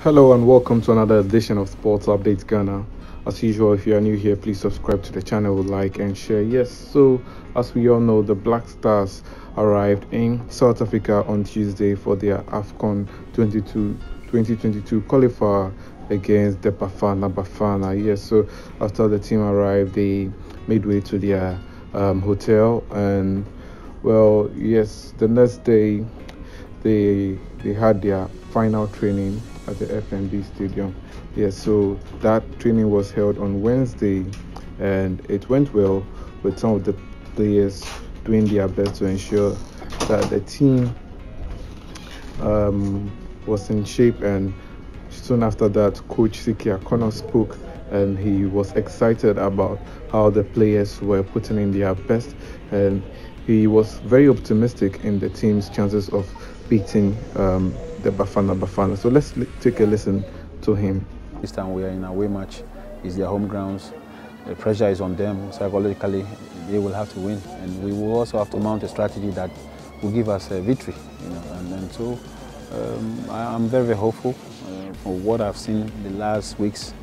Hello and welcome to another edition of Sports Updates Ghana. As usual, if you are new here, please subscribe to the channel, like and share. Yes, so as we all know, the Black Stars arrived in South Africa on Tuesday for their AFCON 2022 qualifier against the Bafana. Yes, so after the team arrived, they made way to their hotel, and well, yes, the next day they had their final training at the FNB Stadium. Yes, so that training was held on Wednesday, and it went well with some of the players doing their best to ensure that the team was in shape. And soon after that, Coach Sikia Connor spoke, and he was excited about how the players were putting in their best, and he was very optimistic in the team's chances of beating the Bafana. So let's take a listen to him. This time we are in a away match. It's their home grounds. The pressure is on them. Psychologically, they will have to win, and we will also have to mount a strategy that will give us a victory. And so I'm very, very hopeful for what I've seen the last weeks,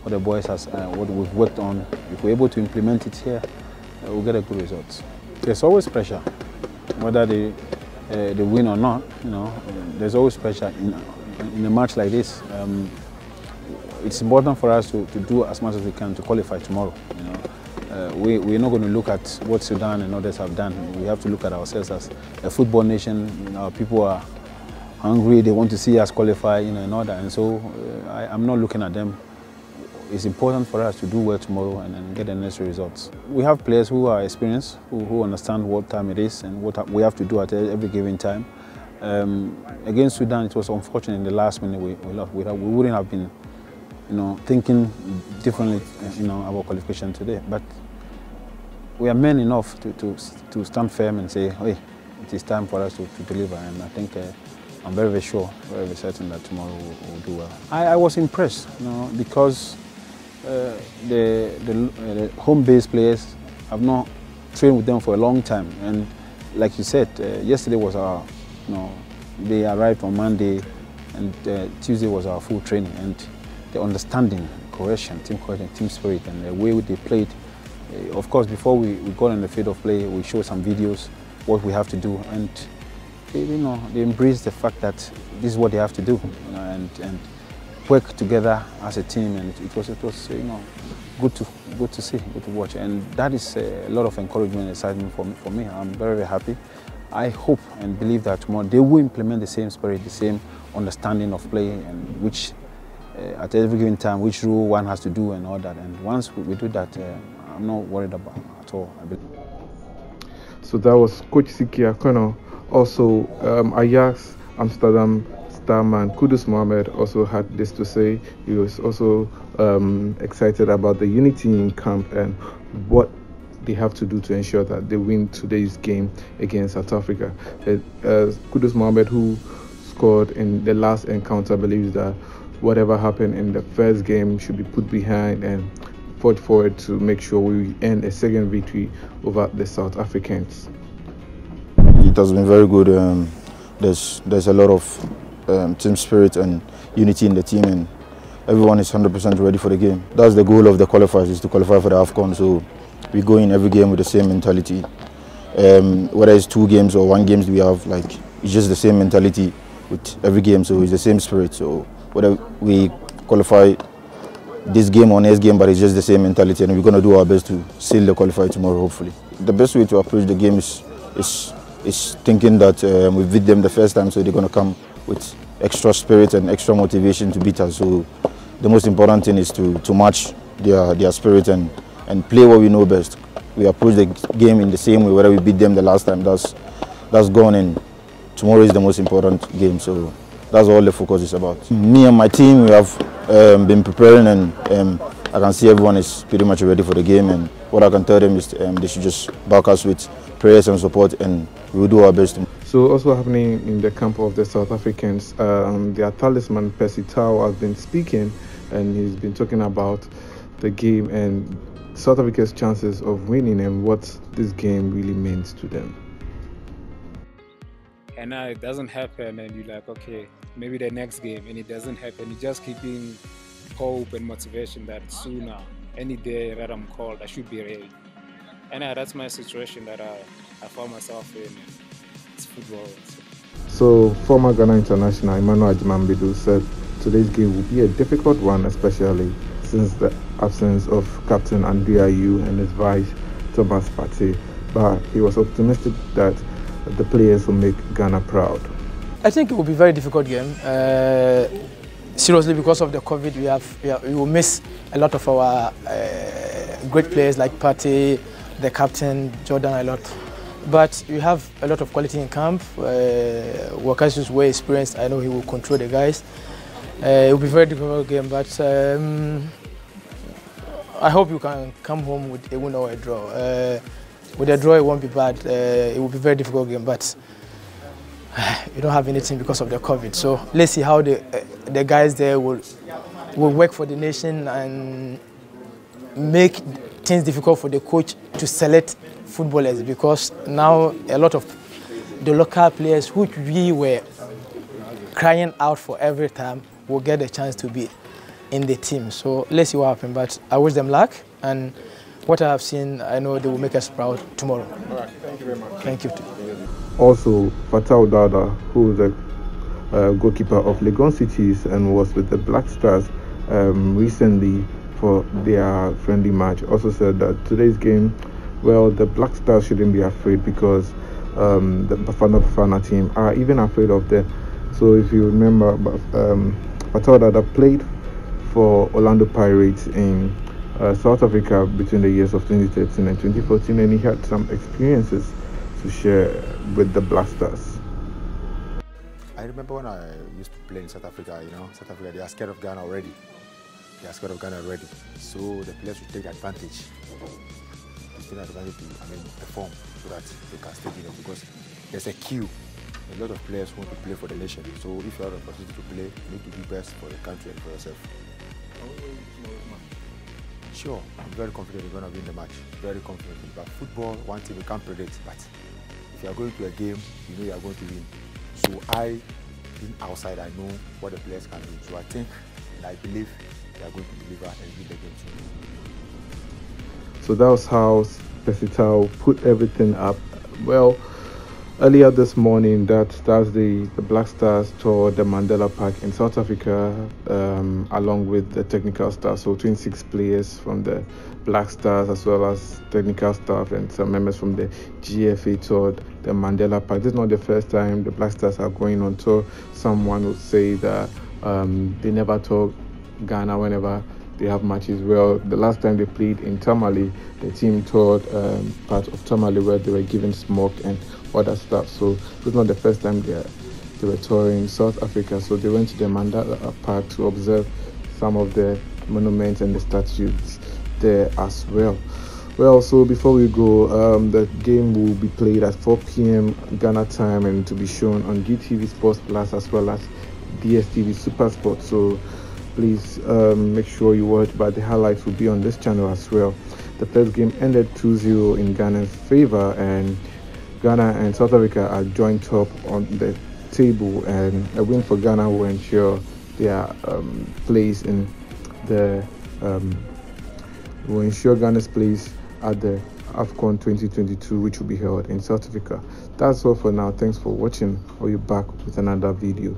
what the boys what we've worked on. If we're able to implement it here, we'll get a good result. There's always pressure, whether they win or not. There's always pressure in a match like this. It's important for us to do as much as we can to qualify tomorrow. We're not going to look at what Sudan and others have done. We have to look at ourselves as a football nation. Our people are hungry. They want to see us qualify, and all that. And so I'm not looking at them. It's important for us to do well tomorrow and get the necessary results. We have players who are experienced, who understand what time it is and what we have to do at every given time. Against Sudan, it was unfortunate in the last minute we lost. We wouldn't have been, thinking differently, about qualification today. But we are men enough to stand firm and say, hey, it is time for us to deliver. And I think I'm very, very sure, very, very certain that tomorrow we'll do well. I was impressed, because the home-based players have not trained with them for a long time, and like you said, yesterday was our, they arrived on Monday, and Tuesday was our full training, and the understanding, team cohesion, team spirit, and the way they played. Of course, before we got on the field of play, we showed some videos what we have to do, and they embraced the fact that this is what they have to do, and work together as a team, and it was good to see, good to watch, and that is a lot of encouragement and excitement for me. I'm very, very happy. I hope and believe that tomorrow they will implement the same spirit, the same understanding of play, and which at every given time, which rule one has to do and all that. And once we do that, I'm not worried about at all, I believe. So that was Coach Sikia Connor. Also, Ajax Amsterdam starman Kudus Mohammed also had this to say. He was also excited about the unity in camp and what they have to do to ensure that they win today's game against South Africa. Kudus Mohammed, who scored in the last encounter, believes that whatever happened in the first game should be put behind and fought forward to make sure we end a second victory over the South Africans. It has been very good. There's a lot of team spirit and unity in the team, and everyone is 100% ready for the game. That's the goal of the qualifiers, is to qualify for the AFCON. So we go in every game with the same mentality. Whether it's 2 games or 1 game we have, it's just the same mentality with every game. So it's the same spirit. So whether we qualify this game or next game, but it's just the same mentality, and we're going to do our best to seal the qualifier tomorrow, hopefully. The best way to approach the game is thinking that we beat them the first time, so they're going to come with extra spirit and extra motivation to beat us. So the most important thing is to match their spirit and play what we know best. We approach the game in the same way, whether we beat them the last time, that's gone, and tomorrow is the most important game. So that's all the focus is about. Me and my team, we have been preparing, and I can see everyone is pretty much ready for the game, and what I can tell them is they should just back us with prayers and support, and we will do our best. So also happening in the camp of the South Africans, their talisman Percy Tau has been speaking, and he's been talking about the game and South Africa's chances of winning and what this game really means to them. And now it doesn't happen, and you're like, okay, maybe the next game and it doesn't happen, it's just keeping hope and motivation that sooner, any day that I'm called, I should be ready. And that's my situation that I found myself in. It's football. So former Ghana international Emmanuel Ajimambidu said today's game will be a difficult one, especially since the absence of Captain Andrea Yu and his vice Thomas Partey. But he was optimistic that the players will make Ghana proud. I think it will be a very difficult game. Seriously, because of the COVID, we will miss a lot of our great players like Partey, the captain, Jordan a lot. But we have a lot of quality in camp. Wakasu is way experienced. I know he will control the guys. It will be a very difficult game, but I hope you can come home with a win or a draw. With a draw, it won't be bad. It will be a very difficult game, but we don't have anything because of the COVID. So let's see how the guys there will work for the nation and make things difficult for the coach to select footballers, because now a lot of the local players who we were crying out for every time will get a chance to be in the team. So let's see what happens, but I wish them luck, and what I have seen, I know they will make us proud tomorrow. All right, thank you very much. Thank you. Also, Fatau Dada, who is the goalkeeper of Legon Cities and was with the Black Stars recently for their friendly match, also said that today's game, well, the Black Stars shouldn't be afraid because the Bafana team are even afraid of them. So if you remember, Fatau Dada played for Orlando Pirates in South Africa between the years of 2013 and 2014, and he had some experiences to share with the Black Stars. I remember when I used to play in South Africa, South Africa, they are scared of Ghana already. So the players should take advantage. Perform so that they can stay in it, because there's a queue. A lot of players want to play for the nation. So if you have the opportunity to play, you need to do best for the country and for yourself. Sure, I'm very confident we're going to win the match. Very confident. But football, one thing we can't predict. But if you are going to a game, you know you are going to win. So being outside, I know what the players can do. So I think and I believe they are going to deliver and win the game too. So that was how Pesitao put everything up. Well, earlier this morning, that's the Black Stars toured the Mandela Park in South Africa along with the technical staff. So 26 players from the Black Stars as well as technical staff and some members from the GFA toured the Mandela Park. This is not the first time the Black Stars are going on tour. Someone would say that they never tour Ghana whenever they have matches. Well, the last time they played in Tamale, the team toured part of Tamale where they were given smoke and other stuff. So it's not the first time they were touring South Africa. So they went to the Mandela Park to observe some of the monuments and the statues there as well. Well, so before we go, the game will be played at 4 p.m. Ghana time and to be shown on GTV Sports Plus as well as DSTV Super Sport. So please make sure you watch, but the highlights will be on this channel as well. The first game ended 2-0 in Ghana's favor, and Ghana and South Africa are joint top on the table, and a win for Ghana will ensure their place in the will ensure Ghana's place at the AFCON 2022, which will be held in South Africa. That's all for now. Thanks for watching. I'll be back with another video.